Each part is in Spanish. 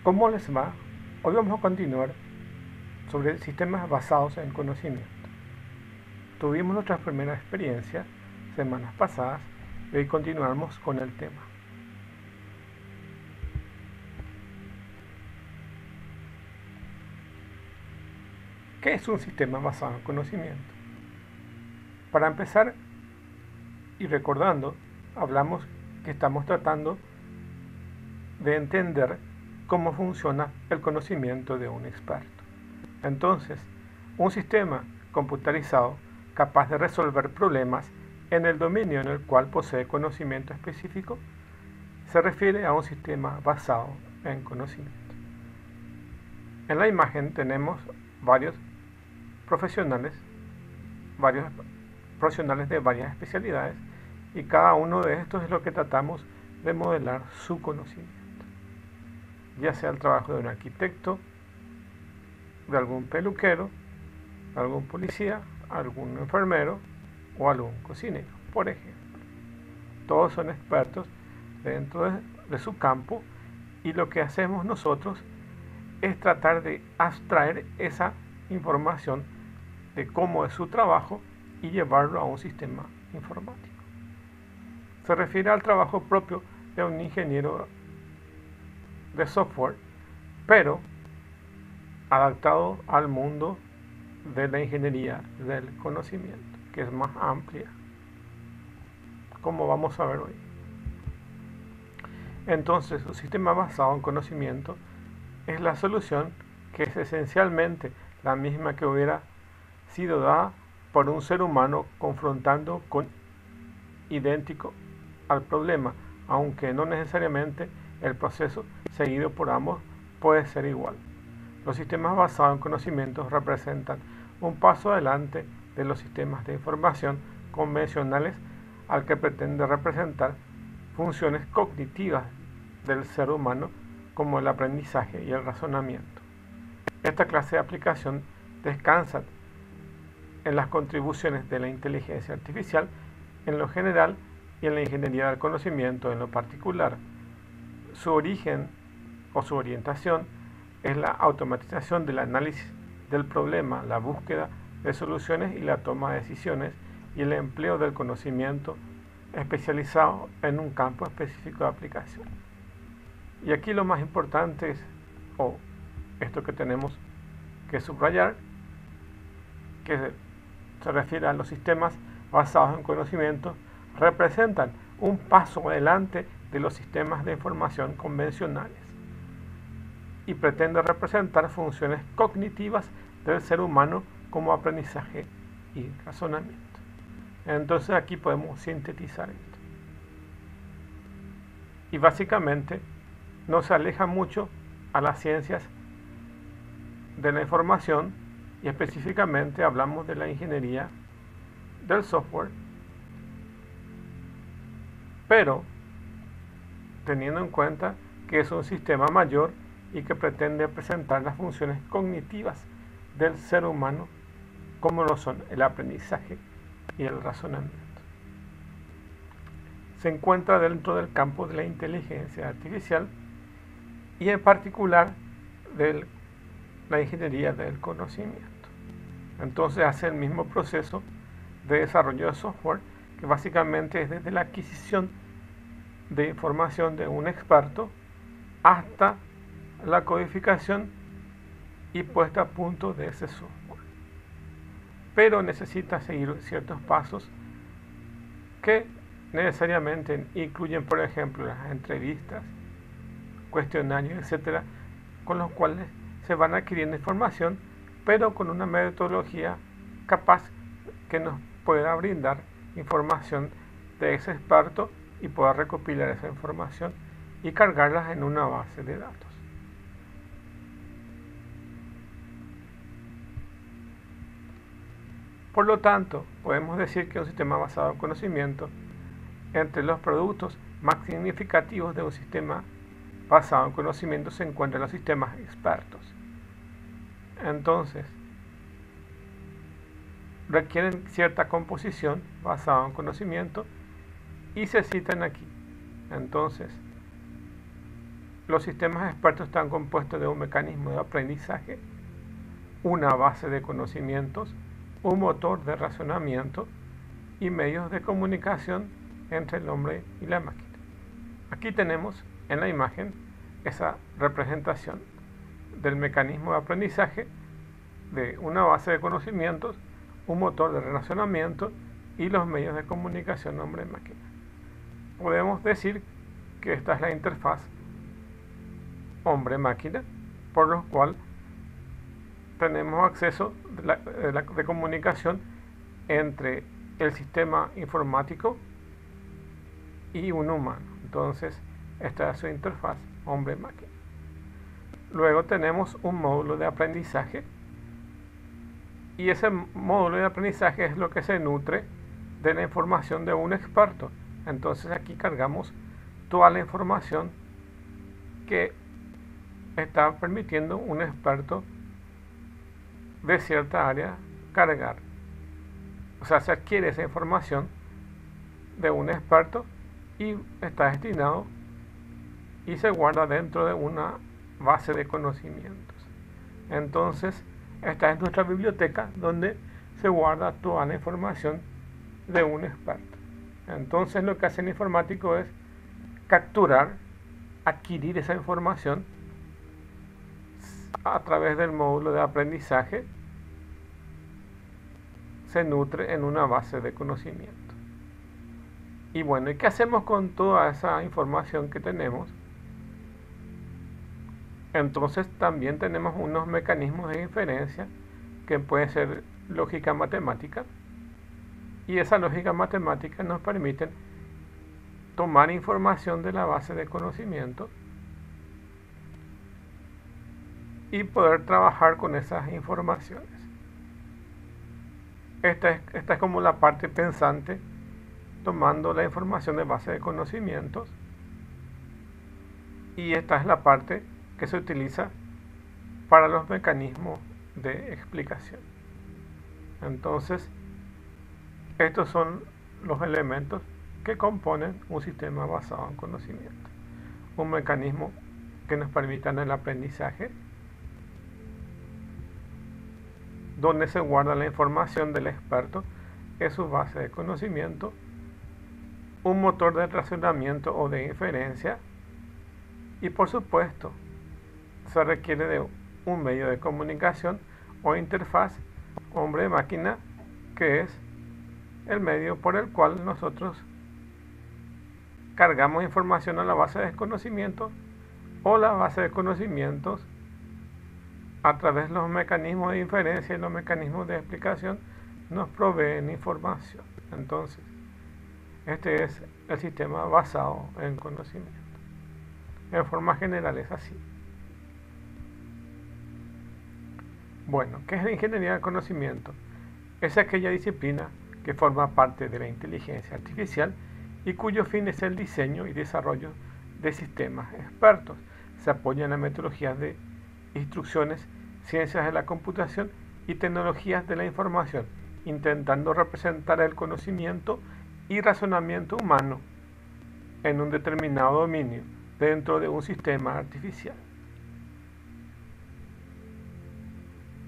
¿Cómo les va? Hoy vamos a continuar sobre sistemas basados en conocimiento. Tuvimos nuestra primera experiencia semanas pasadas y hoy continuamos con el tema. ¿Qué es un sistema basado en conocimiento? Para empezar y recordando, hablamos que estamos tratando de entender cómo funciona el conocimiento de un experto. Entonces, un sistema computarizado capaz de resolver problemas en el dominio en el cual posee conocimiento específico se refiere a un sistema basado en conocimiento. En la imagen tenemos varios profesionales de varias especialidades y cada uno de estos es lo que tratamos de modelar su conocimiento, ya sea el trabajo de un arquitecto, de algún peluquero, algún policía, algún enfermero o algún cocinero, por ejemplo. Todos son expertos dentro de su campo y lo que hacemos nosotros es tratar de abstraer esa información de cómo es su trabajo y llevarlo a un sistema informático. Se refiere al trabajo propio de un ingeniero de software, pero adaptado al mundo de la ingeniería del conocimiento, que es más amplia, como vamos a ver hoy. Entonces, un sistema basado en conocimiento es la solución que es esencialmente la misma que hubiera sido dada por un ser humano confrontando con idéntico al problema, aunque no necesariamente el proceso seguido por ambos puede ser igual. Los sistemas basados en conocimientos representan un paso adelante de los sistemas de información convencionales al que pretende representar funciones cognitivas del ser humano como el aprendizaje y el razonamiento. Esta clase de aplicación descansa en las contribuciones de la inteligencia artificial en lo general y en la ingeniería del conocimiento en lo particular. Su origen o su orientación es la automatización del análisis del problema, la búsqueda de soluciones y la toma de decisiones y el empleo del conocimiento especializado en un campo específico de aplicación. Y aquí lo más importante es, esto que tenemos que subrayar, que se refiere a los sistemas basados en conocimiento, representan un paso adelante de los sistemas de información convencionales y pretende representar funciones cognitivas del ser humano como aprendizaje y razonamiento. Entonces aquí podemos sintetizar esto. Y básicamente no se aleja mucho a las ciencias de la información y específicamente hablamos de la ingeniería del software, pero teniendo en cuenta que es un sistema mayor y que pretende presentar las funciones cognitivas del ser humano como lo son el aprendizaje y el razonamiento. Se encuentra dentro del campo de la inteligencia artificial y en particular de la ingeniería del conocimiento. Entonces hace el mismo proceso de desarrollo de software que básicamente es desde la adquisición de información de un experto hasta la codificación y puesta a punto de ese software. Pero necesita seguir ciertos pasos que necesariamente incluyen, por ejemplo, las entrevistas, cuestionarios, etcétera, con los cuales se van adquiriendo información, pero con una metodología capaz que nos pueda brindar información de ese experto y pueda recopilar esa información y cargarlas en una base de datos. Por lo tanto, podemos decir que un sistema basado en conocimiento, entre los productos más significativos de un sistema basado en conocimiento se encuentran los sistemas expertos. Entonces, requieren cierta composición basada en conocimiento y se citan aquí. Entonces, los sistemas expertos están compuestos de un mecanismo de aprendizaje, una base de conocimientos, un motor de razonamiento y medios de comunicación entre el hombre y la máquina. Aquí tenemos en la imagen esa representación del mecanismo de aprendizaje, de una base de conocimientos, un motor de razonamiento y los medios de comunicación hombre-máquina. Podemos decir que esta es la interfaz hombre-máquina, por lo cual tenemos acceso de comunicación entre el sistema informático y un humano. Entonces, esta es su interfaz hombre-máquina. Luego tenemos un módulo de aprendizaje, y ese módulo de aprendizaje es lo que se nutre de la información de un experto. Entonces aquí cargamos toda la información que está permitiendo un experto de cierta área cargar. O sea, se adquiere esa información de un experto y está destinado y se guarda dentro de una base de conocimientos. Entonces, esta es nuestra biblioteca donde se guarda toda la información de un experto. Entonces, lo que hace el informático es capturar, adquirir esa información a través del módulo de aprendizaje, se nutre en una base de conocimiento. Y bueno, ¿y qué hacemos con toda esa información que tenemos? Entonces también tenemos unos mecanismos de inferencia que puede ser lógica matemática, y esa lógica matemática nos permite tomar información de la base de conocimiento y poder trabajar con esas informaciones. Esta es como la parte pensante, tomando la información de base de conocimientos, y esta es la parte que se utiliza para los mecanismos de explicación. Entonces, estos son los elementos que componen un sistema basado en conocimiento. Un mecanismo que nos permita el aprendizaje, donde se guarda la información del experto en su base de conocimiento, un motor de razonamiento o de inferencia, y por supuesto se requiere de un medio de comunicación o interfaz hombre-máquina, que es el medio por el cual nosotros cargamos información a la base de conocimientos, o la base de conocimientos a través de los mecanismos de inferencia y los mecanismos de explicación nos proveen información. Entonces, este es el sistema basado en conocimiento. En forma general es así. Bueno, ¿qué es la ingeniería del conocimiento? Es aquella disciplina que forma parte de la inteligencia artificial y cuyo fin es el diseño y desarrollo de sistemas expertos. Se apoya en las metodologías de instrucciones, ciencias de la computación y tecnologías de la información, intentando representar el conocimiento y razonamiento humano en un determinado dominio dentro de un sistema artificial.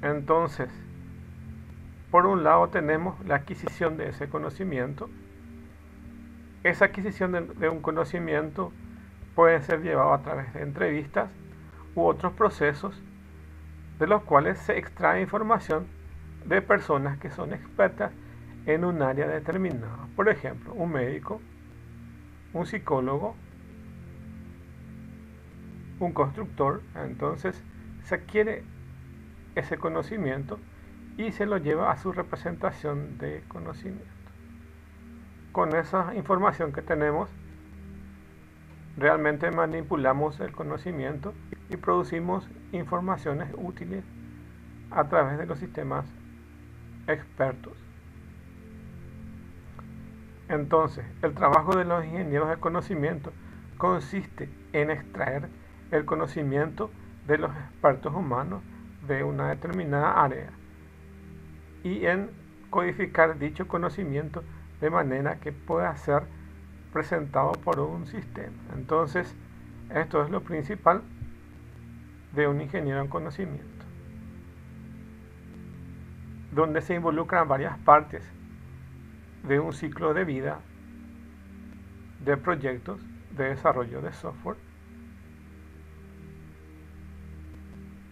Entonces, por un lado tenemos la adquisición de ese conocimiento. Esa adquisición de un conocimiento puede ser llevado a través de entrevistas u otros procesos de los cuales se extrae información de personas que son expertas en un área determinada. Por ejemplo, un médico, un psicólogo, un constructor. Entonces se adquiere ese conocimiento y se lo lleva a su representación de conocimiento. Con esa información que tenemos, realmente manipulamos el conocimiento y producimos informaciones útiles a través de los sistemas expertos. Entonces, el trabajo de los ingenieros de conocimiento consiste en extraer el conocimiento de los expertos humanos de una determinada área y en codificar dicho conocimiento de manera que pueda ser presentado por un sistema. Entonces, Esto es lo principal de un ingeniero en conocimiento, donde se involucran varias partes de un ciclo de vida de proyectos de desarrollo de software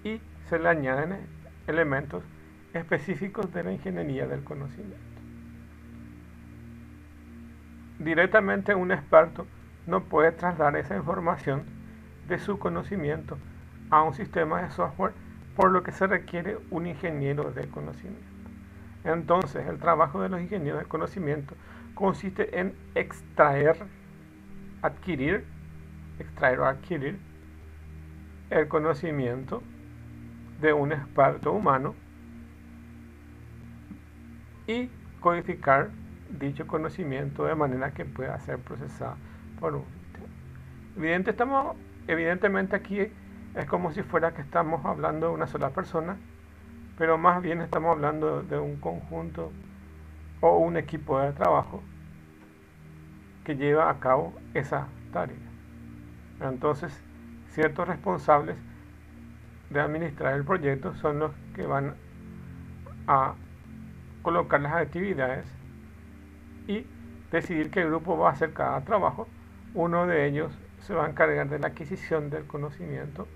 y se le añaden elementos específicos de la ingeniería del conocimiento. Directamente un experto no puede trasladar esa información de su conocimiento a un sistema de software, por lo que se requiere un ingeniero de conocimiento. Entonces, el trabajo de los ingenieros de conocimiento consiste en extraer o adquirir el conocimiento de un experto humano y codificar dicho conocimiento de manera que pueda ser procesado por un sistema. Evidentemente aquí es como si fuera que estamos hablando de una sola persona, pero más bien estamos hablando de un conjunto o un equipo de trabajo que lleva a cabo esa tarea. Entonces, ciertos responsables de administrar el proyecto son los que van a colocar las actividades y decidir qué grupo va a hacer cada trabajo. Uno de ellos se va a encargar de la adquisición del conocimiento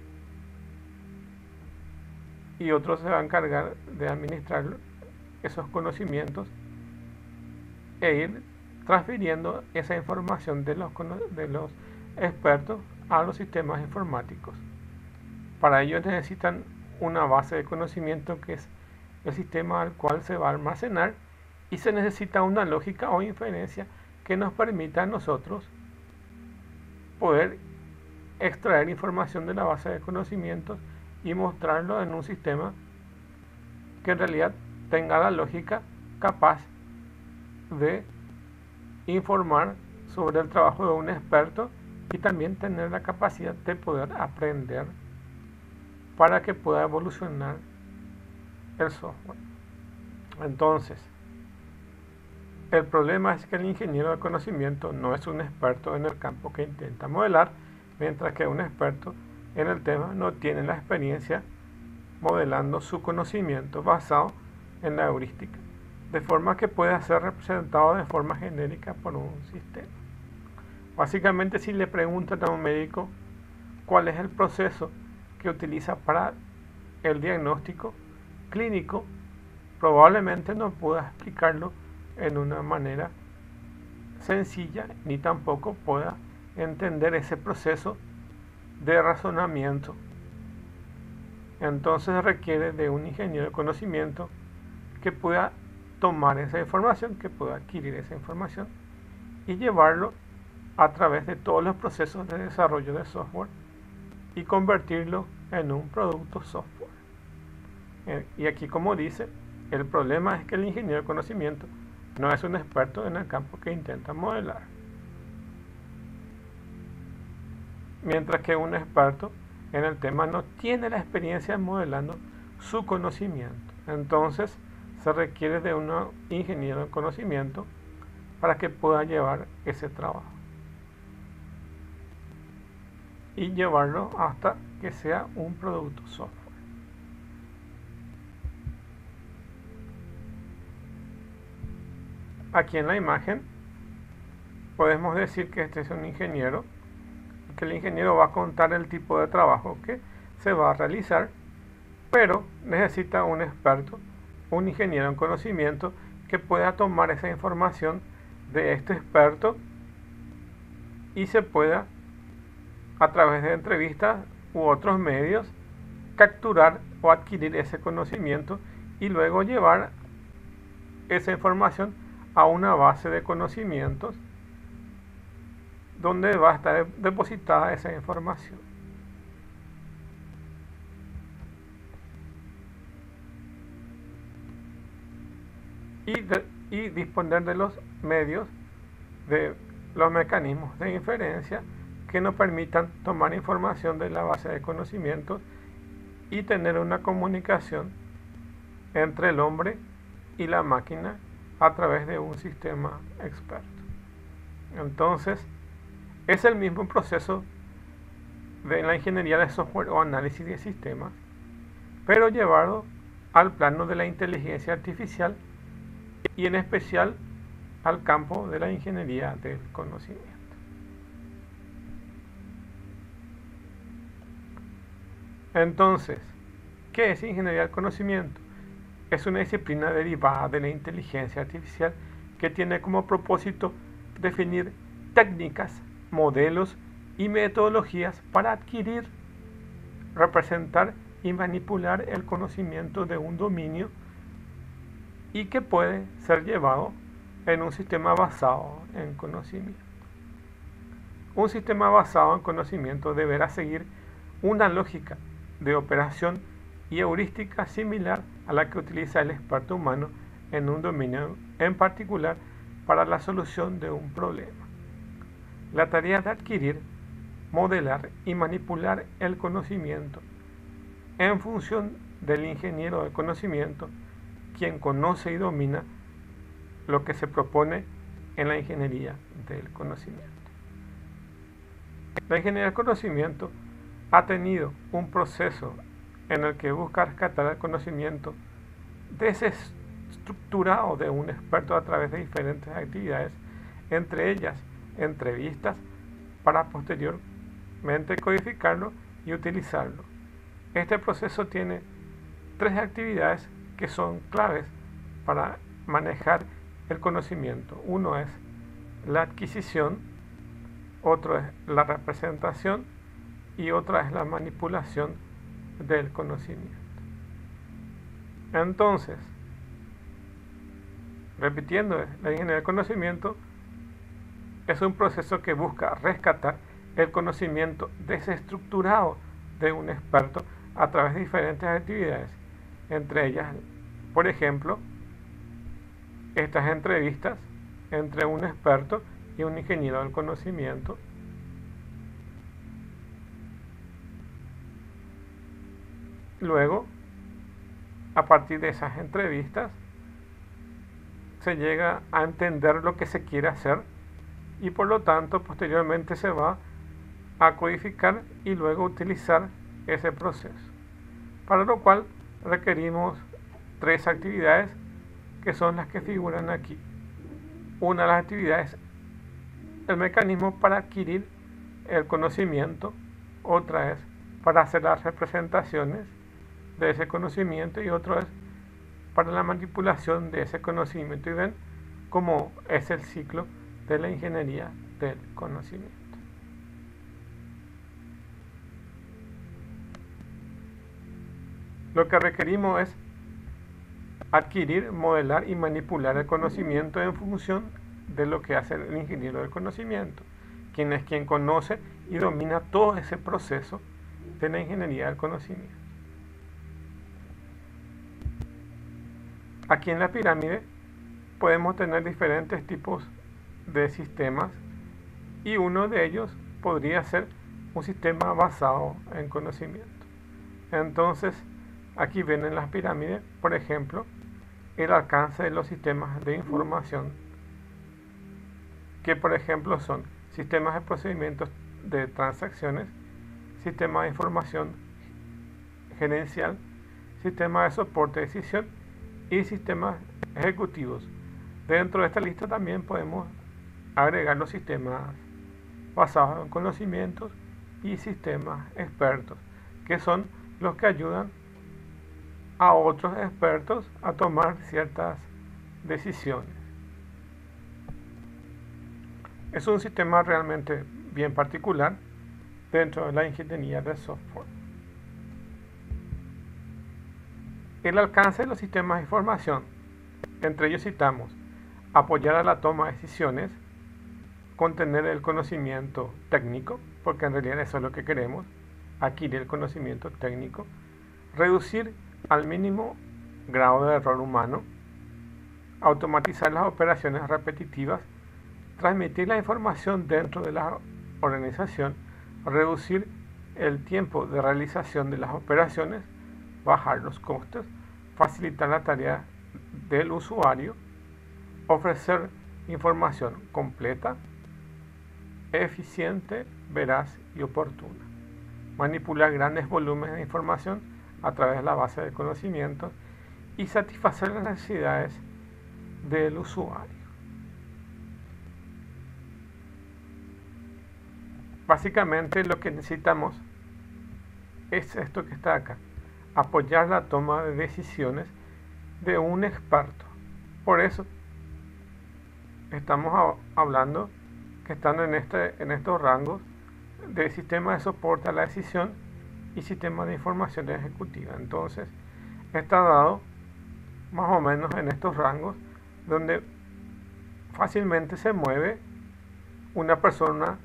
y otro se va a encargar de administrar esos conocimientos e ir transfiriendo esa información de los expertos a los sistemas informáticos. Para ello necesitan una base de conocimiento que es el sistema al cual se va a almacenar, y se necesita una lógica o inferencia que nos permita a nosotros poder extraer información de la base de conocimientos y mostrarlo en un sistema que en realidad tenga la lógica capaz de informar sobre el trabajo de un experto y también tener la capacidad de poder aprender para que pueda evolucionar el software. Entonces, el problema es que el ingeniero de conocimiento no es un experto en el campo que intenta modelar, mientras que un experto en el tema no tiene la experiencia modelando su conocimiento basado en la heurística, de forma que pueda ser representado de forma genérica por un sistema. Básicamente, si le preguntan a un médico cuál es el proceso que utiliza para el diagnóstico clínico, probablemente no pueda explicarlo en una manera sencilla, ni tampoco pueda entender ese proceso de razonamiento. Entonces requiere de un ingeniero de conocimiento que pueda tomar esa información, que pueda adquirir esa información y llevarlo a través de todos los procesos de desarrollo de software y convertirlo en un producto software. Y aquí, como dice, el problema es que el ingeniero de conocimiento no es un experto en el campo que intenta modelar, mientras que un experto en el tema no tiene la experiencia modelando su conocimiento. Entonces se requiere de un ingeniero en conocimiento para que pueda llevar ese trabajo y llevarlo hasta que sea un producto software. Aquí en la imagen podemos decir que este es un ingeniero, que el ingeniero va a contar el tipo de trabajo que se va a realizar, pero necesita un experto, un ingeniero en conocimiento, que pueda tomar esa información de este experto y se pueda, a través de entrevistas u otros medios, capturar o adquirir ese conocimiento y luego llevar esa información a una base de conocimientos donde va a estar depositada esa información. Y disponer de los medios, de los mecanismos de inferencia que nos permitan tomar información de la base de conocimientos y tener una comunicación entre el hombre y la máquina a través de un sistema experto. Entonces, es el mismo proceso de la ingeniería de software o análisis de sistemas, pero llevado al plano de la inteligencia artificial y en especial al campo de la ingeniería del conocimiento. Entonces, ¿qué es ingeniería del conocimiento? Es una disciplina derivada de la inteligencia artificial que tiene como propósito definir técnicas, modelos y metodologías para adquirir, representar y manipular el conocimiento de un dominio y que puede ser llevado en un sistema basado en conocimiento. Un sistema basado en conocimiento deberá seguir una lógica de operación y heurística similar a la que utiliza el experto humano en un dominio en particular para la solución de un problema. La tarea de adquirir, modelar y manipular el conocimiento en función del ingeniero de conocimiento, quien conoce y domina lo que se propone en la ingeniería del conocimiento. La ingeniería del conocimiento ha tenido un proceso en el que busca rescatar el conocimiento desestructurado de un experto a través de diferentes actividades, entre ellas entrevistas, para posteriormente codificarlo y utilizarlo. Este proceso tiene tres actividades que son claves para manejar el conocimiento. Uno es la adquisición, otro es la representación y otra es la manipulación del conocimiento. Entonces, repitiendo, la ingeniería del conocimiento es un proceso que busca rescatar el conocimiento desestructurado de un experto a través de diferentes actividades, entre ellas, por ejemplo, estas entrevistas entre un experto y un ingeniero del conocimiento. Luego, a partir de esas entrevistas, se llega a entender lo que se quiere hacer y por lo tanto posteriormente se va a codificar y luego utilizar ese proceso. Para lo cual requerimos tres actividades que son las que figuran aquí. Una de las actividades, el mecanismo para adquirir el conocimiento, otra es para hacer las representaciones de ese conocimiento y otro es para la manipulación de ese conocimiento. Y ven cómo es el ciclo de la ingeniería del conocimiento. Lo que requerimos es adquirir, modelar y manipular el conocimiento en función de lo que hace el ingeniero del conocimiento, quien es quien conoce y domina todo ese proceso de la ingeniería del conocimiento. Aquí en la pirámide podemos tener diferentes tipos de sistemas y uno de ellos podría ser un sistema basado en conocimiento. Entonces, aquí ven en las pirámides, por ejemplo, el alcance de los sistemas de información, que por ejemplo son sistemas de procedimientos de transacciones, sistema de información gerencial, sistema de soporte de decisión y sistemas ejecutivos. Dentro de esta lista también podemos agregar los sistemas basados en conocimientos y sistemas expertos, que son los que ayudan a otros expertos a tomar ciertas decisiones. Es un sistema realmente bien particular dentro de la ingeniería de software. El alcance de los sistemas de información, entre ellos citamos apoyar a la toma de decisiones, contener el conocimiento técnico, porque en realidad eso es lo que queremos, adquirir el conocimiento técnico, reducir al mínimo grado de error humano, automatizar las operaciones repetitivas, transmitir la información dentro de la organización, reducir el tiempo de realización de las operaciones, bajar los costes, facilitar la tarea del usuario, ofrecer información completa, eficiente, veraz y oportuna. manipular grandes volúmenes de información a través de la base de conocimientos y satisfacer las necesidades del usuario. Básicamente lo que necesitamos es esto que está acá, apoyar la toma de decisiones de un experto. Por eso estamos hablando que están en estos rangos de sistema de soporte a la decisión y sistema de información ejecutiva. Entonces está dado más o menos en estos rangos donde fácilmente se mueve una persona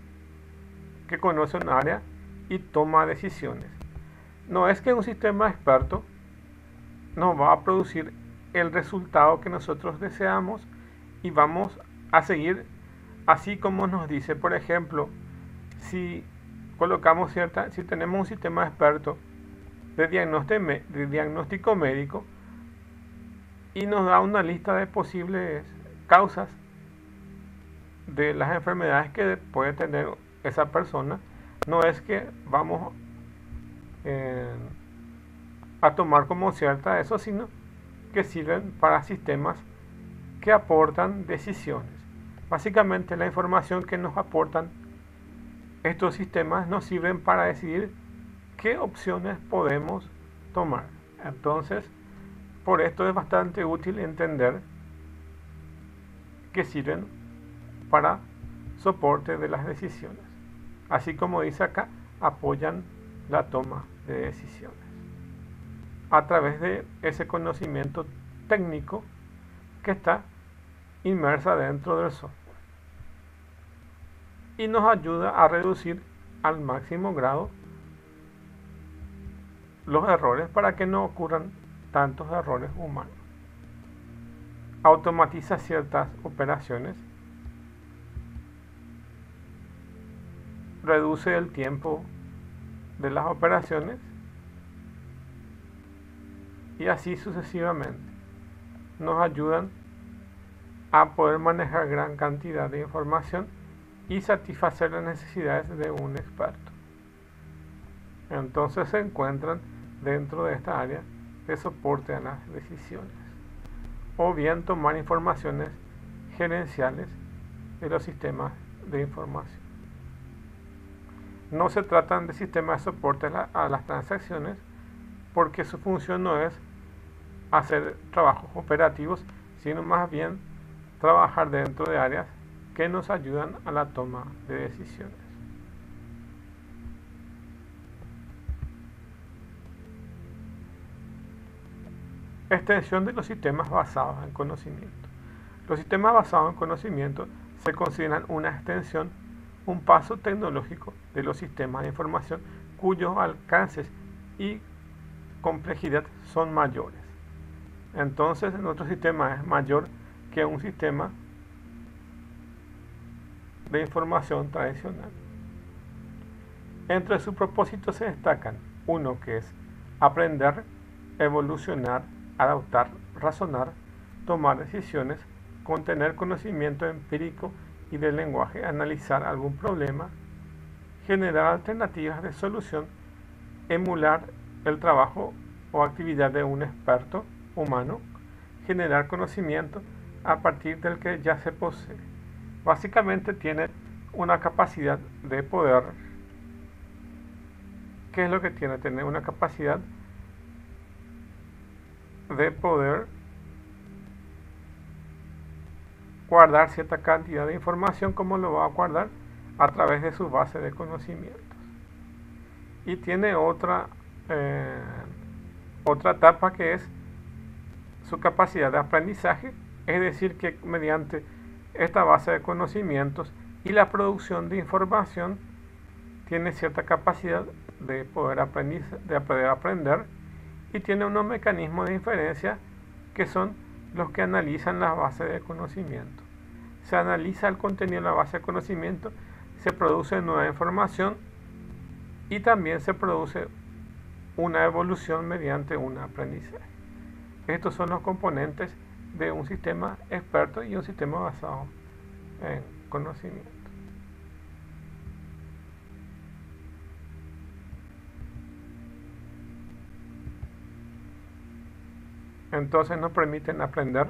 que conoce un área y toma decisiones. No es que un sistema experto nos va a producir el resultado que nosotros deseamos y vamos a seguir así como nos dice. Por ejemplo, si tenemos un sistema experto de diagnóstico médico y nos da una lista de posibles causas de las enfermedades que puede tener esa persona, no es que vamos a tomar como cierta eso, sino que sirven para sistemas que aportan decisiones. Básicamente la información que nos aportan estos sistemas nos sirven para decidir qué opciones podemos tomar. Entonces, por esto es bastante útil entender que sirven para soporte de las decisiones. Así como dice acá, apoyan la toma de decisiones a través de ese conocimiento técnico que está inmersa dentro del software y nos ayuda a reducir al máximo grado los errores para que no ocurran tantos errores humanos. Automatiza ciertas operaciones, reduce el tiempo de las operaciones y así sucesivamente. Nos ayudan a poder manejar gran cantidad de información y satisfacer las necesidades de un experto. Entonces se encuentran dentro de esta área de soporte a las decisiones, o bien tomar informaciones gerenciales de los sistemas de información. No se tratan de sistemas de soporte a las transacciones, porque su función no es hacer trabajos operativos, sino más bien trabajar dentro de áreas que nos ayudan a la toma de decisiones. Extensión de los sistemas basados en conocimiento. Los sistemas basados en conocimiento se consideran una extensión, un paso tecnológico de los sistemas de información cuyos alcances y complejidad son mayores. Entonces, nuestro sistema es mayor que un sistema de información tradicional. Entre sus propósitos se destacan uno que es aprender, evolucionar, adaptar, razonar, tomar decisiones, contener conocimiento empírico y del lenguaje, analizar algún problema, generar alternativas de solución, emular el trabajo o actividad de un experto humano, generar conocimiento a partir del que ya se posee. Básicamente tiene una capacidad de poder. ¿Qué es lo que tiene? Tener una capacidad de poder guardar cierta cantidad de información, como lo va a guardar a través de su base de conocimientos. Y tiene otra etapa que es su capacidad de aprendizaje, es decir, que mediante esta base de conocimientos y la producción de información tiene cierta capacidad de poder aprender y tiene unos mecanismos de inferencia que son los que analizan la base de conocimiento. Se analiza el contenido de la base de conocimiento, se produce nueva información y también se produce una evolución mediante un aprendizaje. Estos son los componentes de un sistema experto y un sistema basado en conocimiento. Entonces nos permiten aprender,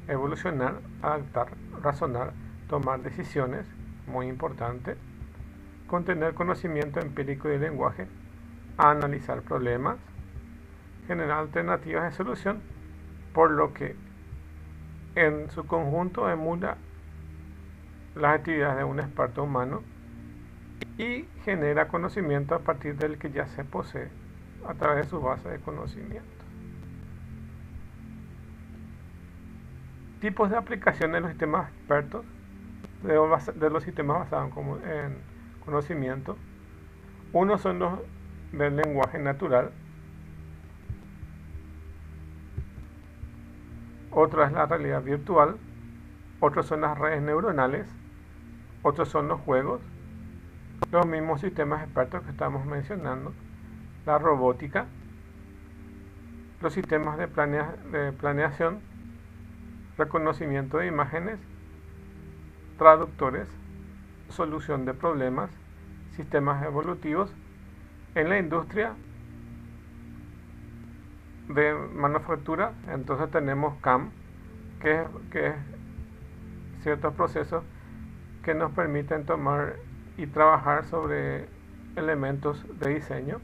evolucionar, adaptar, razonar, tomar decisiones, muy importante, con tener conocimiento empírico del lenguaje, analizar problemas, generar alternativas de solución, por lo que en su conjunto emula las actividades de un experto humano y genera conocimiento a partir del que ya se posee a través de su base de conocimiento. Tipos de aplicación de los sistemas expertos, de los sistemas basados en conocimiento. Uno son los del lenguaje natural, otro es la realidad virtual, otros son las redes neuronales, otros son los juegos, los mismos sistemas expertos que estamos mencionando, la robótica, los sistemas de planeación, reconocimiento de imágenes, traductores, solución de problemas, sistemas evolutivos. En la industria de manufactura, entonces tenemos CAM, que es ciertos procesos que nos permiten tomar y trabajar sobre elementos de diseño,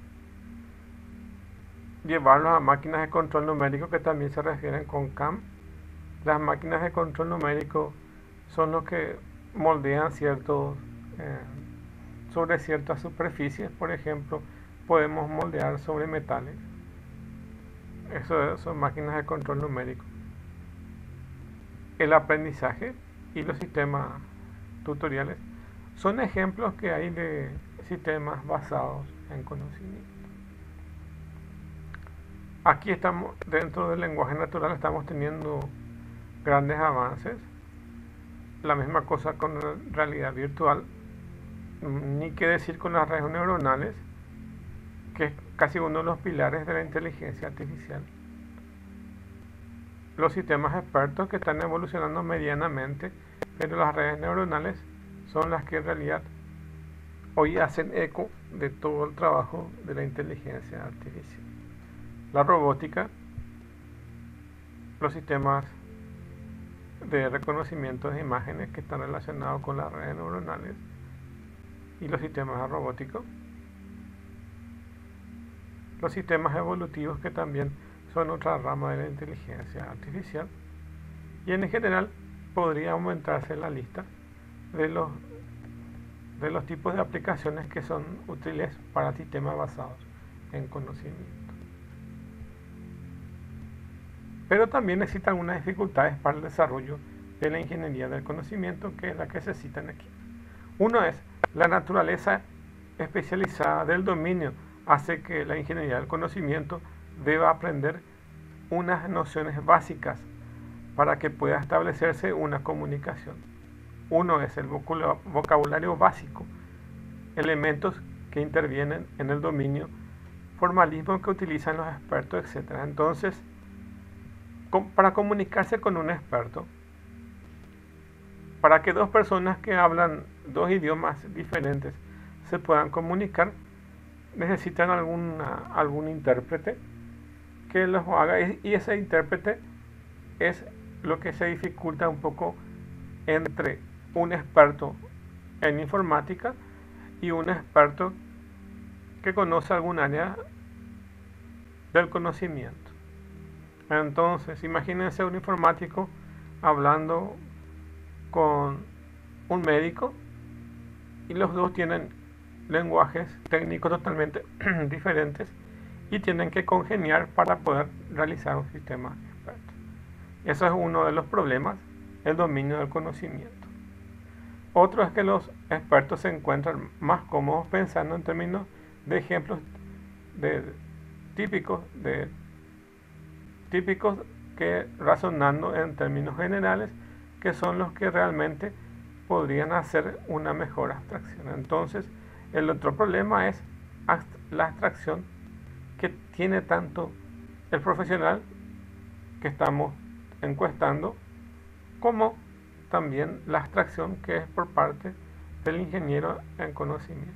llevarlos a máquinas de control numérico que también se refieren con CAM. Las máquinas de control numérico son los que moldean sobre ciertas superficies. Por ejemplo, podemos moldear sobre metales. Eso son máquinas de control numérico. El aprendizaje y los sistemas tutoriales son ejemplos que hay de sistemas basados en conocimiento. Aquí estamos, dentro del lenguaje natural, estamos teniendo grandes avances. La misma cosa con la realidad virtual, ni qué decir con las redes neuronales, que es casi uno de los pilares de la inteligencia artificial. Los sistemas expertos que están evolucionando medianamente, pero las redes neuronales son las que en realidad hoy hacen eco de todo el trabajo de la inteligencia artificial. La robótica, los sistemas de reconocimiento de imágenes que están relacionados con las redes neuronales y los sistemas robóticos, los sistemas evolutivos que también son otra rama de la inteligencia artificial, y en general podría aumentarse la lista de los tipos de aplicaciones que son útiles para sistemas basados en conocimiento. Pero también existen algunas dificultades para el desarrollo de la ingeniería del conocimiento, que es la que se citan aquí. Uno es la naturaleza especializada del dominio hace que la ingeniería del conocimiento deba aprender unas nociones básicas para que pueda establecerse una comunicación. Uno es el vocabulario básico, elementos que intervienen en el dominio, formalismo que utilizan los expertos, etc. Entonces, para comunicarse con un experto, para que dos personas que hablan dos idiomas diferentes se puedan comunicar, necesitan algún intérprete que los haga, y ese intérprete es lo que se dificulta un poco entre un experto en informática y un experto que conoce algún área del conocimiento. Entonces, imagínense un informático hablando con un médico y los dos tienen lenguajes técnicos totalmente diferentes y tienen que congeniar para poder realizar un sistema experto. Eso es uno de los problemas, el dominio del conocimiento. Otro es que los expertos se encuentran más cómodos pensando en términos de ejemplos típicos que razonando en términos generales, que son los que realmente podrían hacer una mejor abstracción. Entonces, el otro problema es la abstracción que tiene tanto el profesional que estamos encuestando, como también la abstracción que es por parte del ingeniero en conocimiento.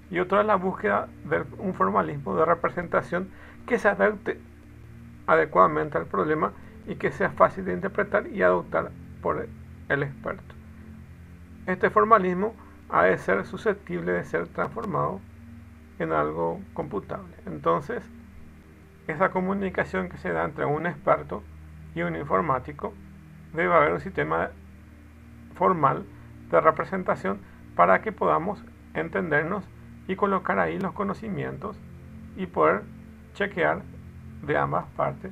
Y otra es la búsqueda de un formalismo de representación que se adapte adecuadamente al problema y que sea fácil de interpretar y adoptar por el experto. Este formalismo ha de ser susceptible de ser transformado en algo computable. Entonces, esa comunicación que se da entre un experto y un informático, debe haber un sistema formal de representación para que podamos entendernos y colocar ahí los conocimientos y poder chequear de ambas partes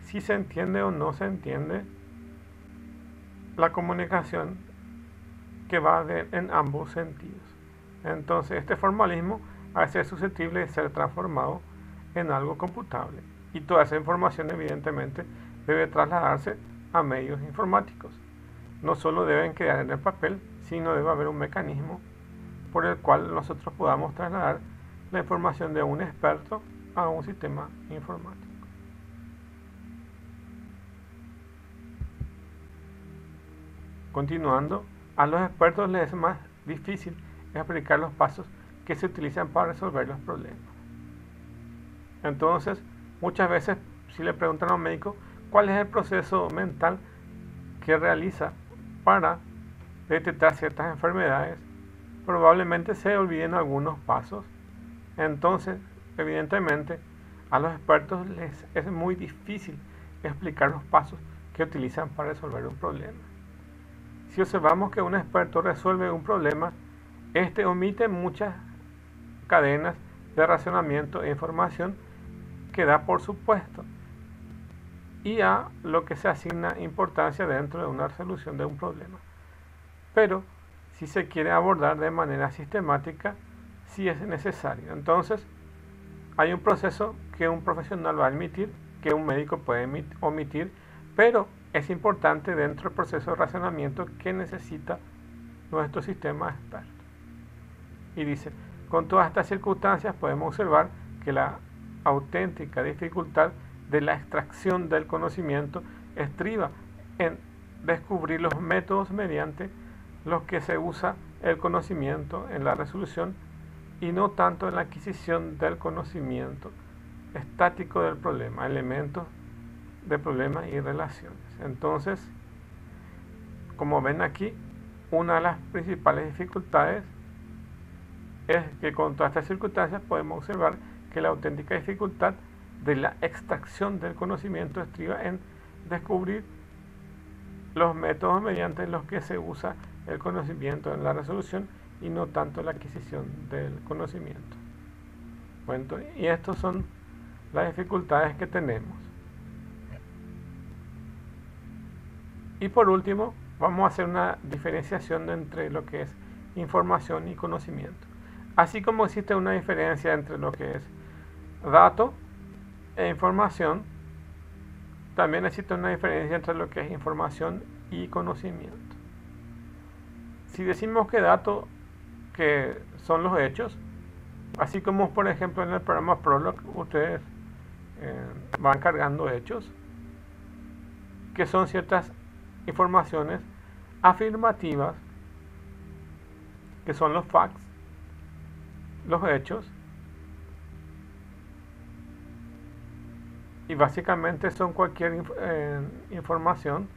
si se entiende o no se entiende la comunicación que va en ambos sentidos. Entonces, este formalismo ha de ser susceptible de ser transformado en algo computable, y toda esa información evidentemente debe trasladarse a medios informáticos. No solo deben quedar en el papel, sino debe haber un mecanismo por el cual nosotros podamos trasladar la información de un experto a un sistema informático. Continuando, a los expertos les es más difícil explicar los pasos que se utilizan para resolver los problemas. Entonces, muchas veces, si le preguntan a un médico cuál es el proceso mental que realiza para detectar ciertas enfermedades, probablemente se olviden algunos pasos. Entonces, evidentemente, a los expertos les es muy difícil explicar los pasos que utilizan para resolver un problema. Si observamos que un experto resuelve un problema, este omite muchas cadenas de razonamiento e información que da por supuesto y a lo que se asigna importancia dentro de una resolución de un problema. Pero si se quiere abordar de manera sistemática, sí es necesario. Entonces, hay un proceso que un profesional va a admitir, que un médico puede omitir, pero es importante dentro del proceso de razonamiento que necesita nuestro sistema experto. Y dice, con todas estas circunstancias podemos observar que la auténtica dificultad de la extracción del conocimiento estriba en descubrir los métodos mediante los que se usa el conocimiento en la resolución y no tanto en la adquisición del conocimiento estático del problema, elementos de problemas y relaciones. Entonces, como ven aquí, una de las principales dificultades es que con todas estas circunstancias podemos observar que la auténtica dificultad de la extracción del conocimiento estriba en descubrir los métodos mediante los que se usa el conocimiento en la resolución y no tanto la adquisición del conocimiento. Bueno, y estas son las dificultades que tenemos. Y por último, vamos a hacer una diferenciación entre lo que es información y conocimiento. Así como existe una diferencia entre lo que es dato e información, también existe una diferencia entre lo que es información y conocimiento. Si decimos que datos que son los hechos, así como por ejemplo en el programa Prolog ustedes van cargando hechos, que son ciertas informaciones afirmativas, que son los facts, los hechos, y básicamente son cualquier información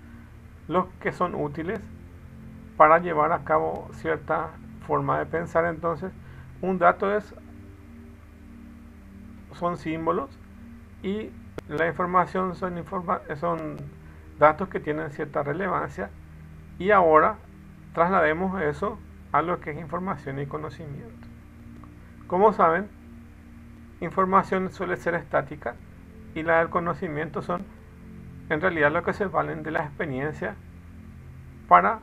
los que son útiles para llevar a cabo cierta forma de pensar. Entonces, un dato son símbolos y la información son datos que tienen cierta relevancia, y ahora traslademos eso a lo que es información y conocimiento. Como saben, información suele ser estática y la del conocimiento son en realidad lo que se valen de la experiencia para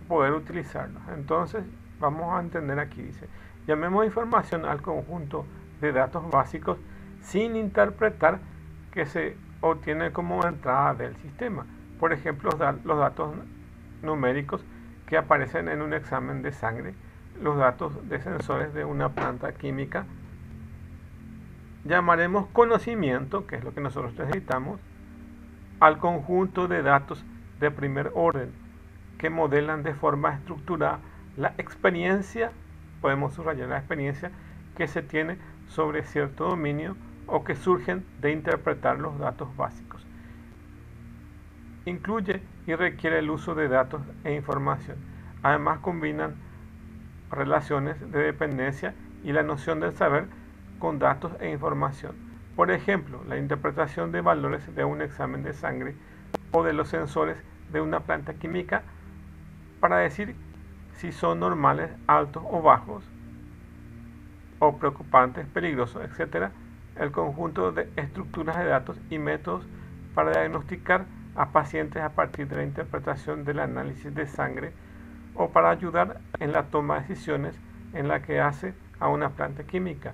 poder utilizarlos. Entonces vamos a entender aquí, dice, llamemos información al conjunto de datos básicos sin interpretar que se obtiene como entrada del sistema. Por ejemplo, los datos numéricos que aparecen en un examen de sangre, los datos de sensores de una planta química. Llamaremos conocimiento, que es lo que nosotros necesitamos, al conjunto de datos de primer orden que modelan de forma estructurada la experiencia, podemos subrayar la experiencia que se tiene sobre cierto dominio o que surgen de interpretar los datos básicos. Incluye y requiere el uso de datos e información. Además combinan relaciones de dependencia y la noción del saber con datos e información. Por ejemplo, la interpretación de valores de un examen de sangre o de los sensores de una planta química para decir si son normales, altos o bajos, o preocupantes, peligrosos, etc. El conjunto de estructuras de datos y métodos para diagnosticar a pacientes a partir de la interpretación del análisis de sangre o para ayudar en la toma de decisiones en la que hace a una planta química.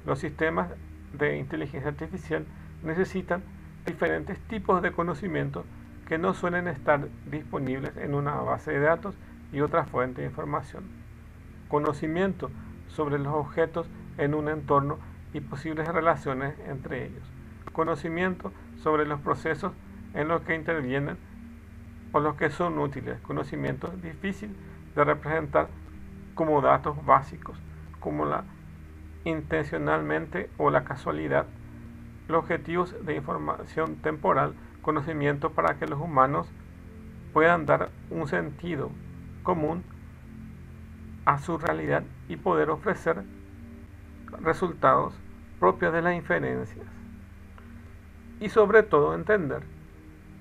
Los sistemas de inteligencia artificial necesitan diferentes tipos de conocimiento que no suelen estar disponibles en una base de datos y otra fuente de información. Conocimiento sobre los objetos en un entorno y posibles relaciones entre ellos. Conocimiento sobre los procesos en los que intervienen o los que son útiles. Conocimiento difícil de representar como datos básicos, como la intencionalmente o la casualidad. Los objetivos de información temporal, conocimiento para que los humanos puedan dar un sentido común a su realidad y poder ofrecer resultados propios de las inferencias. Y sobre todo entender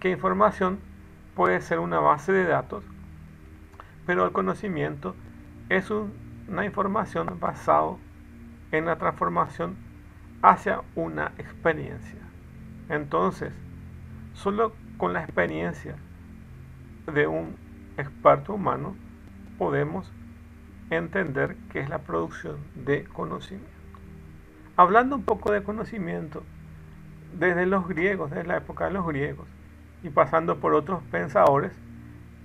que información puede ser una base de datos, pero el conocimiento es una información basada en la transformación hacia una experiencia. Entonces, solo con la experiencia de un experto humano podemos entender qué es la producción de conocimiento. Hablando un poco de conocimiento, desde los griegos, desde la época de los griegos, y pasando por otros pensadores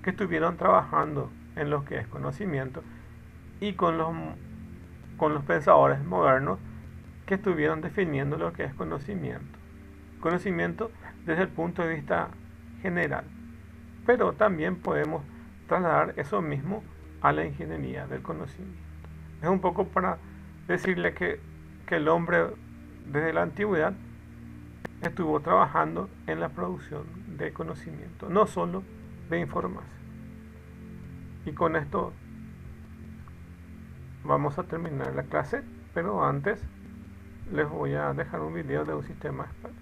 que estuvieron trabajando en lo que es conocimiento, y con los pensadores modernos que estuvieron definiendo lo que es conocimiento. Conocimiento desde el punto de vista general, pero también podemos trasladar eso mismo a la ingeniería del conocimiento. Es un poco para decirle que el hombre desde la antigüedad estuvo trabajando en la producción de conocimiento, no solo de información. Y con esto vamos a terminar la clase, pero antes les voy a dejar un video de un sistema experto.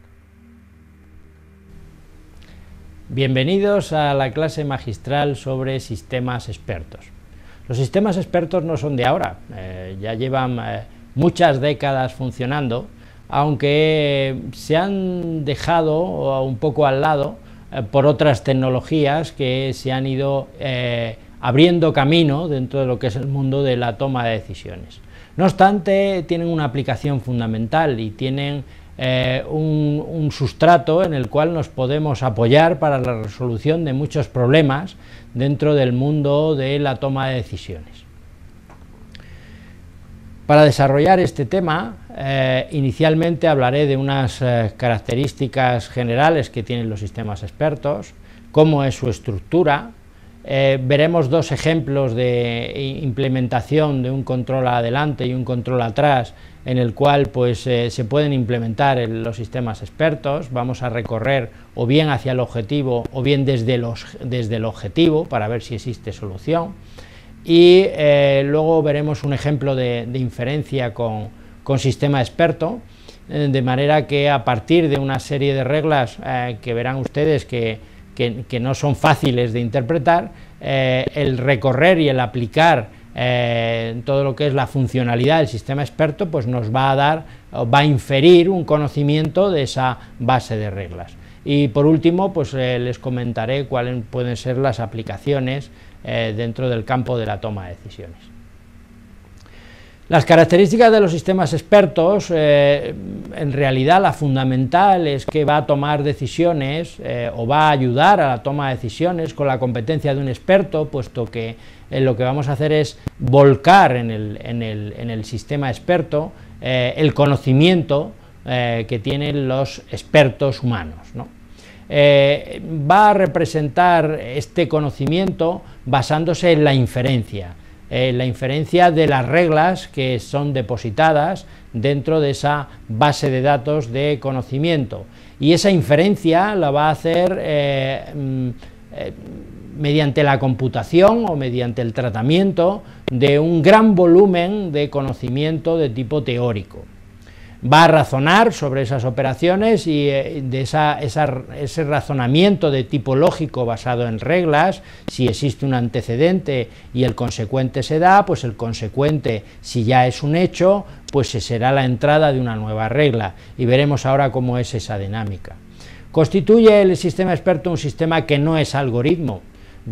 Bienvenidos a la clase magistral sobre sistemas expertos. Los sistemas expertos no son de ahora, ya llevan muchas décadas funcionando, aunque se han dejado un poco al lado por otras tecnologías que se han ido abriendo camino dentro de lo que es el mundo de la toma de decisiones. No obstante, tienen una aplicación fundamental y tienen un sustrato en el cual nos podemos apoyar para la resolución de muchos problemas dentro del mundo de la toma de decisiones. Para desarrollar este tema, inicialmente hablaré de unas características generales que tienen los sistemas expertos, cómo es su estructura. Veremos dos ejemplos de implementación de un control adelante y un control atrás, en el cual pues, se pueden implementar los sistemas expertos. Vamos a recorrer o bien hacia el objetivo o bien desde el objetivo para ver si existe solución. Y luego veremos un ejemplo de inferencia con sistema experto, de manera que a partir de una serie de reglas que verán ustedes que no son fáciles de interpretar, el recorrer y el aplicar todo lo que es la funcionalidad del sistema experto, pues nos va a dar, va a inferir un conocimiento de esa base de reglas. Y por último, pues les comentaré cuáles pueden ser las aplicaciones dentro del campo de la toma de decisiones. Las características de los sistemas expertos, en realidad la fundamental es que va a tomar decisiones o va a ayudar a la toma de decisiones con la competencia de un experto, puesto que lo que vamos a hacer es volcar en el sistema experto el conocimiento que tienen los expertos humanos, ¿no? Va a representar este conocimiento basándose en la inferencia. la inferencia de las reglas que son depositadas dentro de esa base de datos de conocimiento, y esa inferencia la va a hacer mediante la computación o mediante el tratamiento de un gran volumen de conocimiento de tipo teórico. Va a razonar sobre esas operaciones y de ese razonamiento de tipo lógico basado en reglas. Si existe un antecedente y el consecuente se da, pues el consecuente, si ya es un hecho, pues será la entrada de una nueva regla, y veremos ahora cómo es esa dinámica. Constituye el sistema experto un sistema que no es algoritmo.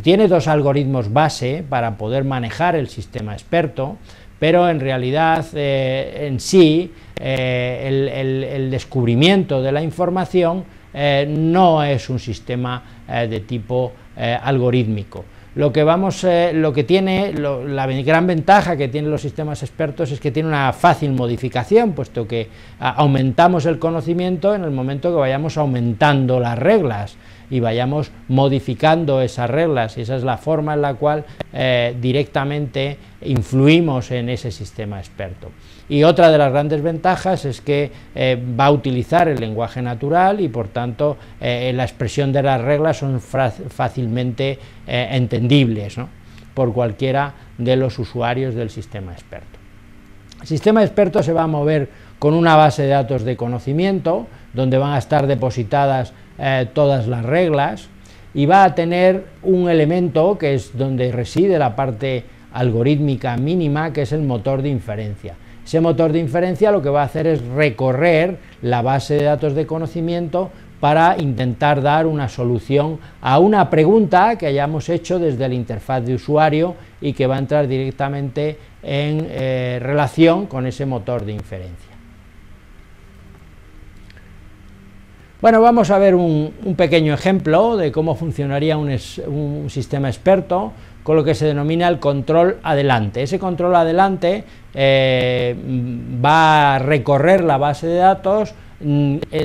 Tiene dos algoritmos base para poder manejar el sistema experto, pero en realidad en sí el descubrimiento de la información no es un sistema de tipo algorítmico. La gran ventaja que tienen los sistemas expertos es que tiene una fácil modificación, puesto que aumentamos el conocimiento en el momento que vayamos aumentando las reglas y vayamos modificando esas reglas, y esa es la forma en la cual directamente influimos en ese sistema experto. Y otra de las grandes ventajas es que va a utilizar el lenguaje natural, y por tanto la expresión de las reglas son fácilmente entendibles, ¿no?, por cualquiera de los usuarios del sistema experto. El sistema experto se va a mover con una base de datos de conocimiento, donde van a estar depositadas todas las reglas, y va a tener un elemento que es donde reside la parte algorítmica mínima, que es el motor de inferencia. Ese motor de inferencia lo que va a hacer es recorrer la base de datos de conocimiento para intentar dar una solución a una pregunta que hayamos hecho desde la interfaz de usuario y que va a entrar directamente en relación con ese motor de inferencia. Bueno, vamos a ver un pequeño ejemplo de cómo funcionaría un sistema experto con lo que se denomina el control adelante. Ese control adelante va a recorrer la base de datos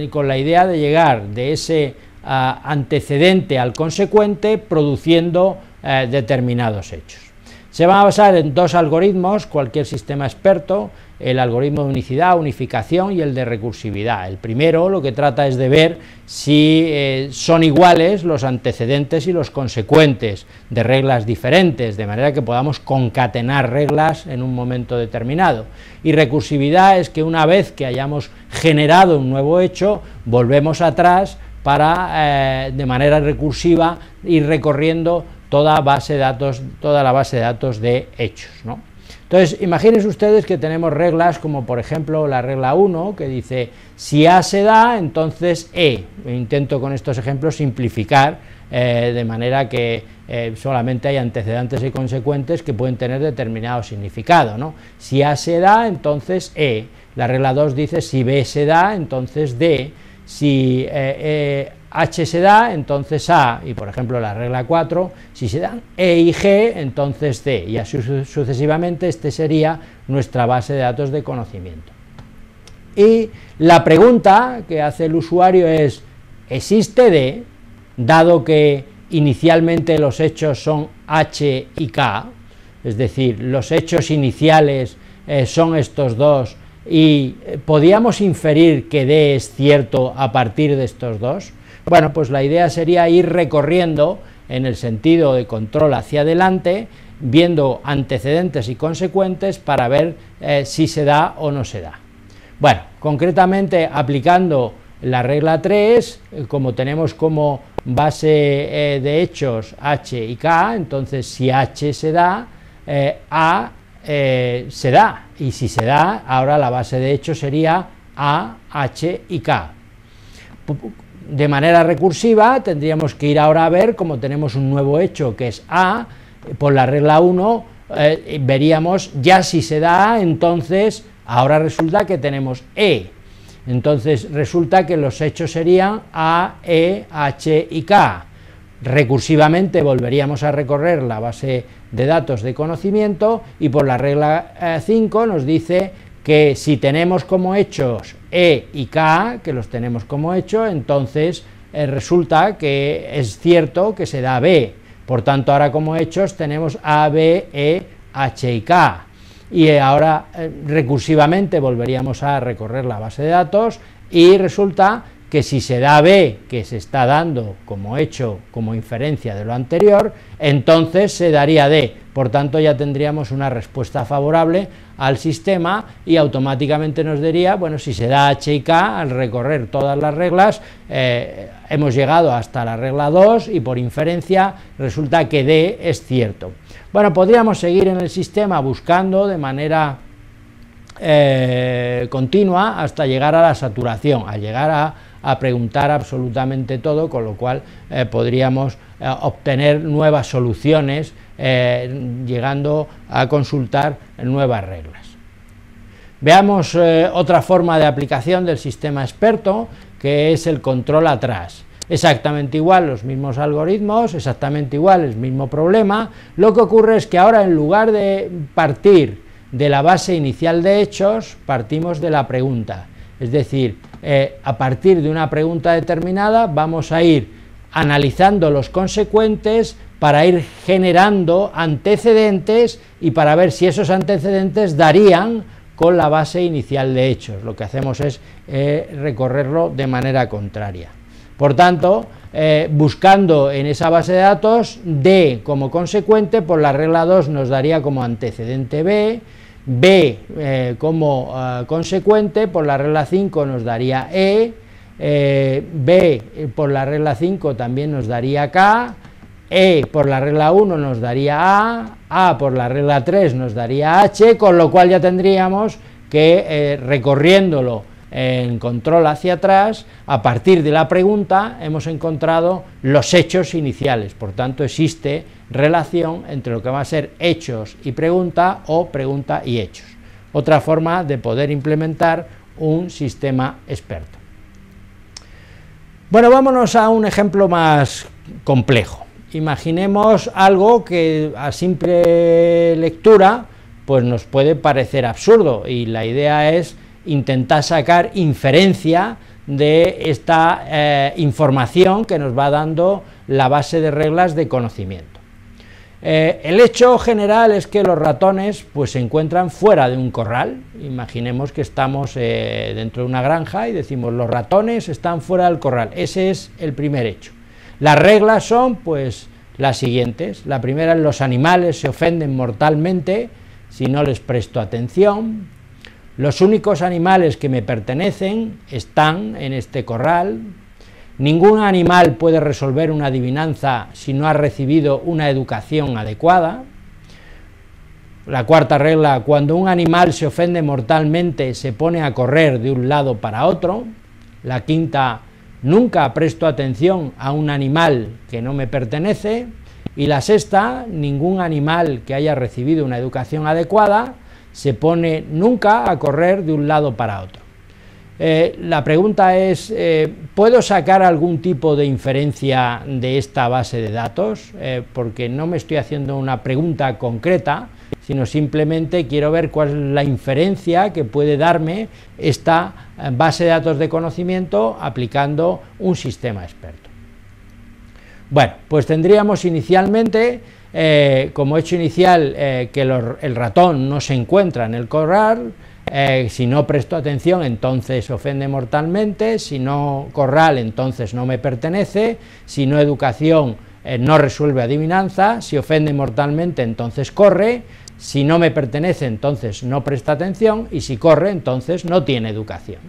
con la idea de llegar de ese antecedente al consecuente, produciendo determinados hechos. Se va a basar en dos algoritmos, cualquier sistema experto: el algoritmo de unicidad, unificación, y el de recursividad. El primero lo que trata es de ver si son iguales los antecedentes y los consecuentes de reglas diferentes, de manera que podamos concatenar reglas en un momento determinado. Y recursividad es que una vez que hayamos generado un nuevo hecho, volvemos atrás para de manera recursiva ir recorriendo toda la base de datos de hechos, ¿no? Entonces, imagínense ustedes que tenemos reglas como, por ejemplo, la regla 1, que dice: si A se da, entonces E. Intento con estos ejemplos simplificar de manera que solamente hay antecedentes y consecuentes que pueden tener determinado significado, ¿no? Si A se da, entonces E. La regla 2 dice: si B se da, entonces D. Si H se da, entonces A, y por ejemplo la regla 4, si se dan E y G, entonces C, y así sucesivamente. Este sería nuestra base de datos de conocimiento. Y la pregunta que hace el usuario es: ¿existe D? Dado que inicialmente los hechos son H y K, es decir, los hechos iniciales son estos dos, y ¿podíamos inferir que D es cierto a partir de estos dos? Bueno, pues la idea sería ir recorriendo en el sentido de control hacia adelante, viendo antecedentes y consecuentes para ver si se da o no se da. Bueno, concretamente aplicando la regla 3, como tenemos como base de hechos H y K, entonces si H se da, A se da, y si se da, ahora la base de hechos sería A, H y K. De manera recursiva tendríamos que ir ahora a ver, como tenemos un nuevo hecho que es A, por la regla 1 veríamos ya si se da A, entonces ahora resulta que tenemos E. Entonces resulta que los hechos serían A, E, H y K. Recursivamente volveríamos a recorrer la base de datos de conocimiento, y por la regla 5 nos dice que si tenemos como hechos E y K, que los tenemos como hecho, entonces resulta que es cierto que se da B. Por tanto, ahora como hechos tenemos A, B, E, H y K, y ahora recursivamente volveríamos a recorrer la base de datos y resulta que si se da B, que se está dando como hecho, como inferencia de lo anterior, entonces se daría D. Por tanto, ya tendríamos una respuesta favorable al sistema y automáticamente nos diría, bueno, si se da H y K, al recorrer todas las reglas, hemos llegado hasta la regla 2 y por inferencia resulta que D es cierto. Bueno, podríamos seguir en el sistema buscando de manera continua hasta llegar a la saturación, a llegar a preguntar absolutamente todo, con lo cual podríamos obtener nuevas soluciones, llegando a consultar nuevas reglas. Veamos otra forma de aplicación del sistema experto, que es el control atrás. Exactamente igual, los mismos algoritmos, exactamente igual, el mismo problema. Lo que ocurre es que ahora, en lugar de partir de la base inicial de hechos, partimos de la pregunta. Es decir, a partir de una pregunta determinada vamos a ir analizando los consecuentes para ir generando antecedentes y para ver si esos antecedentes darían con la base inicial de hechos. Lo que hacemos es recorrerlo de manera contraria. Por tanto, buscando en esa base de datos D como consecuente, por la regla 2 nos daría como antecedente B, B como consecuente, por la regla 5 nos daría E, B por la regla 5 también nos daría K, E por la regla 1 nos daría A por la regla 3 nos daría H, con lo cual ya tendríamos que recorriéndolo en control hacia atrás, a partir de la pregunta hemos encontrado los hechos iniciales. Por tanto, existe relación entre lo que va a ser hechos y pregunta, o pregunta y hechos. Otra forma de poder implementar un sistema experto. Bueno, vámonos a un ejemplo más complejo. Imaginemos algo que a simple lectura pues nos puede parecer absurdo, y la idea es intentar sacar inferencia de esta información que nos va dando la base de reglas de conocimiento. El hecho general es que los ratones pues se encuentran fuera de un corral. Imaginemos que estamos dentro de una granja y decimos los ratones están fuera del corral. Ese es el primer hecho. Las reglas son pues las siguientes. La primera es: los animales se ofenden mortalmente si no les presto atención. Los únicos animales que me pertenecen están en este corral. Ningún animal puede resolver una adivinanza si no ha recibido una educación adecuada. La cuarta regla: cuando un animal se ofende mortalmente, se pone a correr de un lado para otro. La quinta: nunca presto atención a un animal que no me pertenece. Y la sexta: ningún animal que haya recibido una educación adecuada se pone nunca a correr de un lado para otro. La pregunta es, ¿puedo sacar algún tipo de inferencia de esta base de datos? Porque no me estoy haciendo una pregunta concreta, sino simplemente quiero ver cuál es la inferencia que puede darme esta base de datos de conocimiento aplicando un sistema experto. Bueno, pues tendríamos inicialmente, como hecho inicial, que el ratón no se encuentra en el corral. Si no presto atención, entonces ofende mortalmente. Si no corral, entonces no me pertenece. Si no educación, no resuelve adivinanza. Si ofende mortalmente, entonces corre. Si no me pertenece, entonces no presta atención. Y si corre, entonces no tiene educación.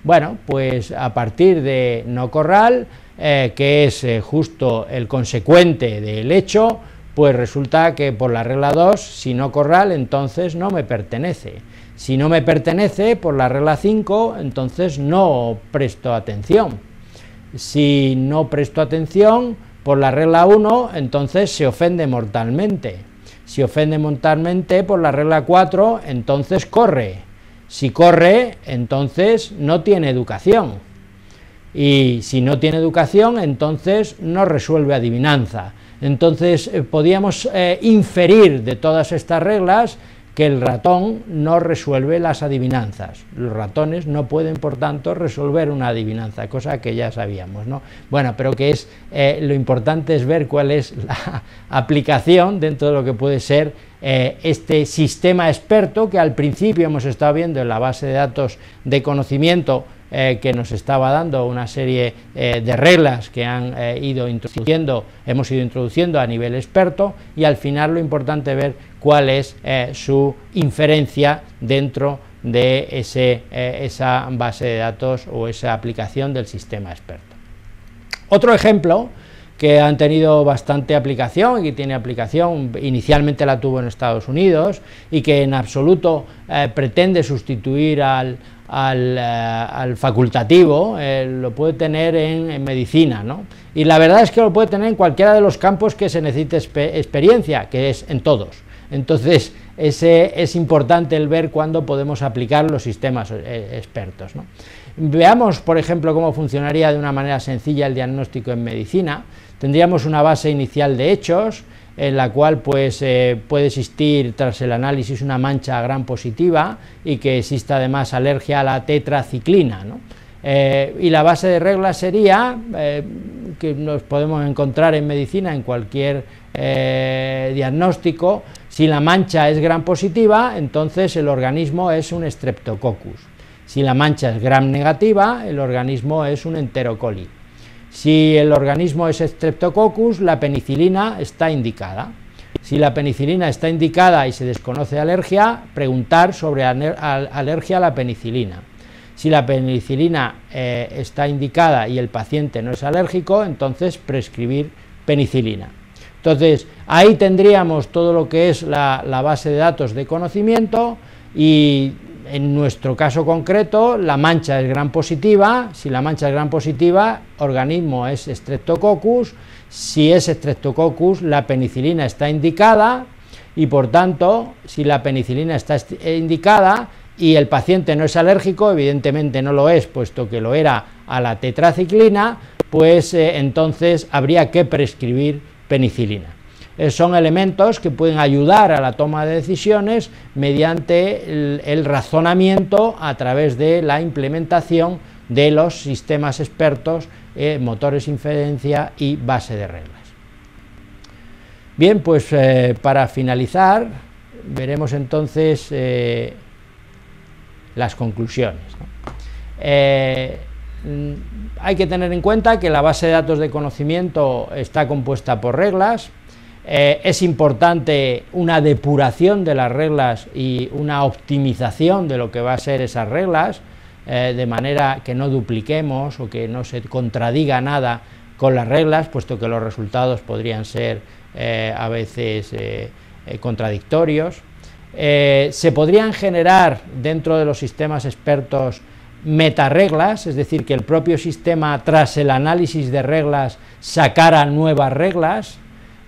Bueno, pues a partir de no corral, que es justo el consecuente del hecho, pues resulta que por la regla 2, si no corral, entonces no me pertenece. Si no me pertenece, por la regla 5, entonces no presto atención. Si no presto atención, por la regla 1, entonces se ofende mortalmente. Si ofende mortalmente, por la regla 4, entonces corre. Si corre, entonces no tiene educación. Y si no tiene educación, entonces no resuelve adivinanza. Entonces podíamos inferir de todas estas reglas que el ratón no resuelve las adivinanzas. Los ratones no pueden, por tanto, resolver una adivinanza, cosa que ya sabíamos, ¿no? Bueno, pero que es lo importante es ver cuál es la aplicación dentro de lo que puede ser este sistema experto, que al principio hemos estado viendo en la base de datos de conocimiento, que nos estaba dando una serie de reglas que hemos ido introduciendo a nivel experto, y al final lo importante es ver cuál es su inferencia dentro de esa base de datos o esa aplicación del sistema experto. Otro ejemplo que han tenido bastante aplicación y que tiene aplicación, inicialmente la tuvo en Estados Unidos y que en absoluto pretende sustituir al facultativo, lo puede tener en medicina, ¿no? Y la verdad es que lo puede tener en cualquiera de los campos que se necesite experiencia, que es en todos. Entonces es importante el ver cuándo podemos aplicar los sistemas expertos, ¿no? Veamos, por ejemplo, cómo funcionaría de una manera sencilla el diagnóstico en medicina. Tendríamos una base inicial de hechos, en la cual pues puede existir tras el análisis una mancha gram positiva y que exista además alergia a la tetraciclina, ¿no? Y la base de reglas sería, que nos podemos encontrar en medicina en cualquier diagnóstico: si la mancha es gram positiva, entonces el organismo es un Streptococcus. Si la mancha es gram negativa, el organismo es un Enterocoli. Si el organismo es Streptococcus, la penicilina está indicada. Si la penicilina está indicada y se desconoce alergia, preguntar sobre alergia a la penicilina. Si la penicilina está indicada y el paciente no es alérgico, entonces prescribir penicilina. Entonces, ahí tendríamos todo lo que es la base de datos de conocimiento, y en nuestro caso concreto la mancha es gram positiva. Si la mancha es gram positiva, organismo es Streptococcus. Si es Streptococcus, la penicilina está indicada, y por tanto, si la penicilina está indicada y el paciente no es alérgico, evidentemente no lo es, puesto que lo era a la tetraciclina, pues entonces habría que prescribir penicilina. Son elementos que pueden ayudar a la toma de decisiones mediante el razonamiento a través de la implementación de los sistemas expertos, motores de inferencia y base de reglas. Bien, pues para finalizar veremos entonces las conclusiones, ¿no? Hay que tener en cuenta que la base de datos de conocimiento está compuesta por reglas. Es importante una depuración de las reglas y una optimización de lo que va a ser esas reglas, de manera que no dupliquemos o que no se contradiga nada con las reglas, puesto que los resultados podrían ser a veces contradictorios. Se podrían generar dentro de los sistemas expertos metareglas, es decir, que el propio sistema, tras el análisis de reglas, sacara nuevas reglas.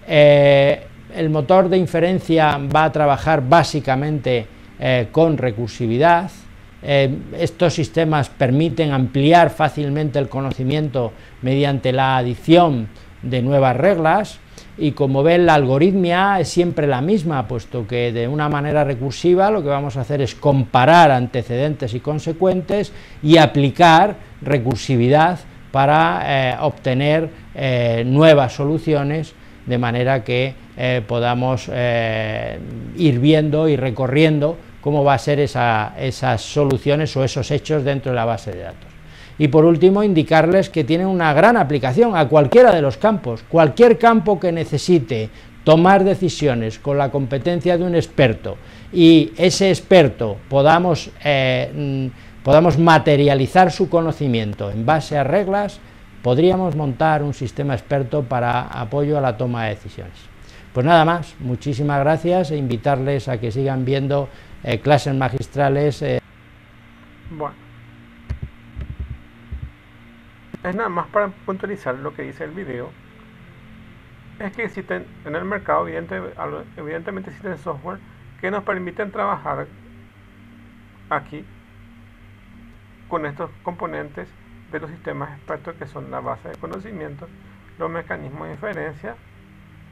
El motor de inferencia va a trabajar básicamente con recursividad. Estos sistemas permiten ampliar fácilmente el conocimiento mediante la adición de nuevas reglas, y como ven, la algoritmia es siempre la misma, puesto que de una manera recursiva lo que vamos a hacer es comparar antecedentes y consecuentes y aplicar recursividad para obtener nuevas soluciones, de manera que podamos ir viendo y recorriendo cómo va a ser esas soluciones o esos hechos dentro de la base de datos. Y por último, indicarles que tienen una gran aplicación a cualquiera de los campos. Cualquier campo que necesite tomar decisiones con la competencia de un experto, y ese experto podamos materializar su conocimiento en base a reglas, podríamos montar un sistema experto para apoyo a la toma de decisiones. Pues nada más, muchísimas gracias, e invitarles a que sigan viendo clases magistrales. Bueno, es nada más para puntualizar lo que dice el video. Es que existen en el mercado, evidentemente existen software que nos permiten trabajar aquí con estos componentes de los sistemas expertos, que son la base de conocimiento, los mecanismos de inferencia,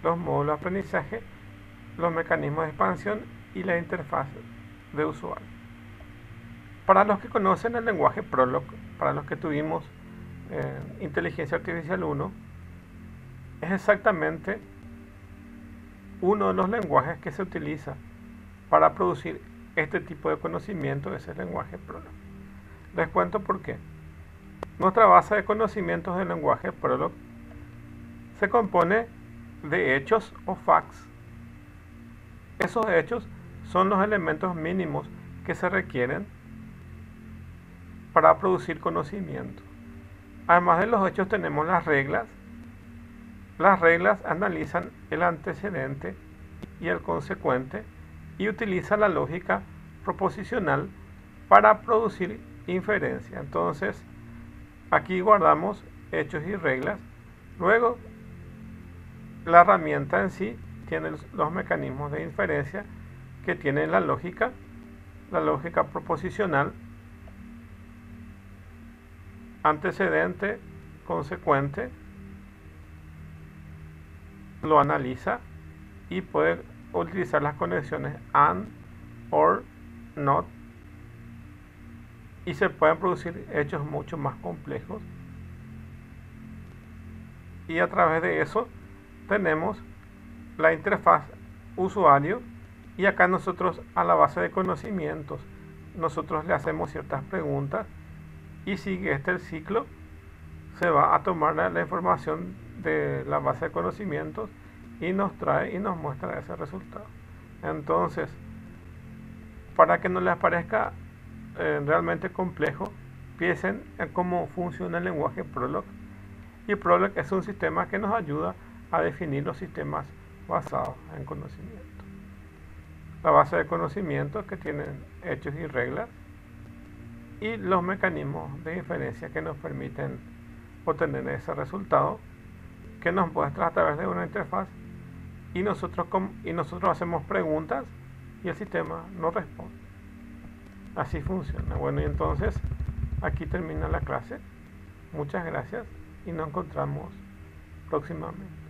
los módulos de aprendizaje, los mecanismos de expansión y la interfaz de usuario. Para los que conocen el lenguaje Prolog, para los que tuvimos Inteligencia Artificial 1, es exactamente uno de los lenguajes que se utiliza para producir este tipo de conocimiento, es el lenguaje Prolog. Les cuento por qué. Nuestra base de conocimientos del lenguaje Prolog se compone de hechos o facts. Esos hechos son los elementos mínimos que se requieren para producir conocimiento. Además de los hechos tenemos las reglas. Las reglas analizan el antecedente y el consecuente y utilizan la lógica proposicional para producir inferencia. Entonces, aquí guardamos hechos y reglas. Luego, la herramienta en sí tiene los mecanismos de inferencia que tiene la lógica proposicional, antecedente, consecuente, lo analiza y puede utilizar las conexiones AND, OR, NOT, y se pueden producir hechos mucho más complejos. Y a través de eso tenemos la interfaz usuario, y acá nosotros a la base de conocimientos nosotros le hacemos ciertas preguntas y sigue el ciclo, se va a tomar la información de la base de conocimientos y nos trae y nos muestra ese resultado. Entonces, para que no les parezca realmente complejo, piensen en cómo funciona el lenguaje Prolog. Y Prolog es un sistema que nos ayuda a definir los sistemas basados en conocimiento. La base de conocimientos que tienen hechos y reglas y los mecanismos de inferencia que nos permiten obtener ese resultado que nos muestra a través de una interfaz y nosotros hacemos preguntas y el sistema nos responde. Así funciona. Bueno, y entonces aquí termina la clase. Muchas gracias y nos encontramos próximamente.